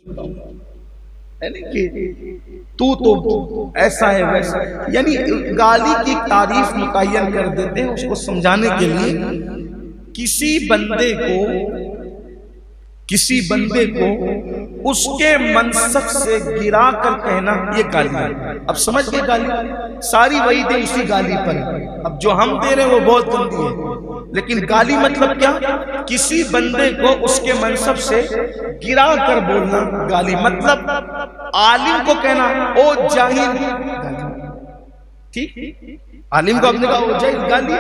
یعنی کہ تو ایسا ہے ویسا، یعنی گالی کی تعریف متعین کر دیتے ہیں اس کو سمجھانے کے لیے۔ کسی بندے کو اس کے منصب سے گرا کر کہنا یہ گالی ہے۔ اب سمجھ گئے گالی، ساری وعیدیں اسی گالی پر ہیں۔ اب جو ہم دے رہے ہیں وہ بہت گندی ہے، لیکن گالی مطلب کیا؟ کسی بندے کو اس کے منصب سے گرا کر بولنا گالی، مطلب عالم کو کہنا او جاہل گالی، ٹھیک؟ عالم کو اپنے کہا او جاہل گالی،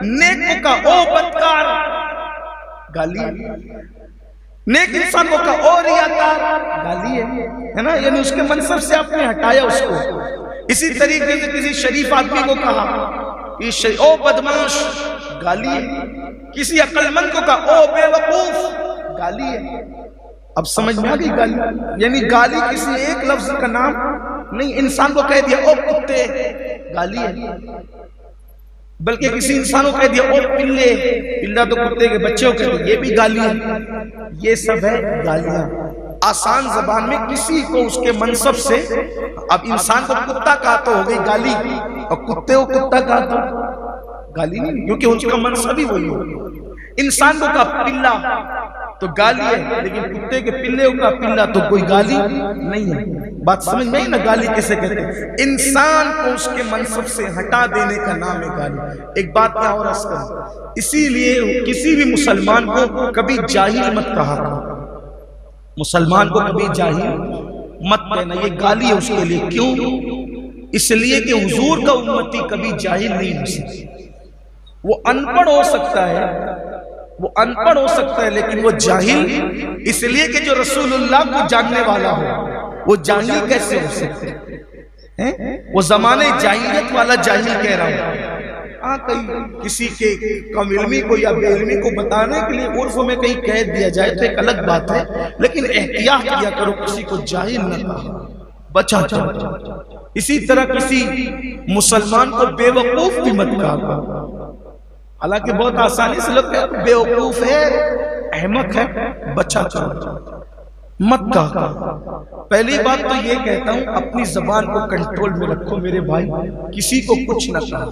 نیک کو کہا او بدکار گالی، نیک انسان کو کہا او ریاکار گالی ہے نا، یعنی اس کے منصب سے آپ نے ہٹایا اس کو۔ اسی طریقے سے کسی شریف آدمی کو کہا او بدمعاش گالی ہے، کسی عقل مند کو کہا او بے وقوف گالی ہے۔ اب سمجھ میں آ گئی گالی؟ یعنی گالی کسی ایک لفظ کا نام نہیں، انسان کو کہہ دیا او کتے گالی ہے، بلکہ کسی انسان کو کہہ دیا او پلے، پلہ تو کتے کے بچے کو کہتے ہیں، یہ بھی گالی ہے۔ یہ سب ہے گالیاں آسان زبان میں کسی کو اس کے منصب سے۔ اب انسان کو کتا کہا تو ہو گئی گالی، اور کتے کو کتا کہا تو گالی نہیں، کیونکہ اس کا منصب ہی وہی ہو۔ انسان کو کہا پلہ تو گالی ہے، لیکن کتے کے پلے کا پلہ تو کوئی گالی نہیں ہے۔ بات سمجھ میں ہی نا گالی کیسے کہتے ہیں؟ انسان کو اس کے منصب سے ہٹا دینے کا نام ہے گالی۔ ایک بات میں اور عرض کروں، اسی لیے کسی بھی مسلمان کو کبھی جاہل مت کہا کرو، مسلمان کو کبھی جاہل مت کہنا، یہ گالی ہے اس کے لیے۔ کیوں؟ اس لیے کہ حضور کا امتی کبھی جاہل نہیں ہو سکتا۔ وہ ان پڑھ ہو سکتا ہے، وہ ان پڑھ ہو سکتا ہے، لیکن وہ جاہل اس لیے کہ جو رسول اللہ کو جاننے والا ہو وہ جاہل کیسے ہو سکتے ہیں؟ وہ زمانے جاہلیت والا جاہل کہہ رہا ہوں۔ ہاں کہیں کسی کے کم علمی کو یا بے علمی کو بتانے کے لیے عرف میں کہیں کہہ دیا جائے تو ایک الگ بات ہے، لیکن احتیاط کیا کرو کسی کو جاہل نہ کہو، بچا جاؤ۔ اسی طرح کسی مسلمان کو بے وقوف بھی مت کہا کرو، حالانکہ بہت آسانی سے لوگ کہتے ہیں بے وقوف ہے، احمق ہے، بچا جاؤ، مت کہا۔ پہلی بات تو یہ کہتا ہوں اپنی زبان کو کنٹرول میں رکھو میرے بھائی، کسی کو کچھ نہ کہا۔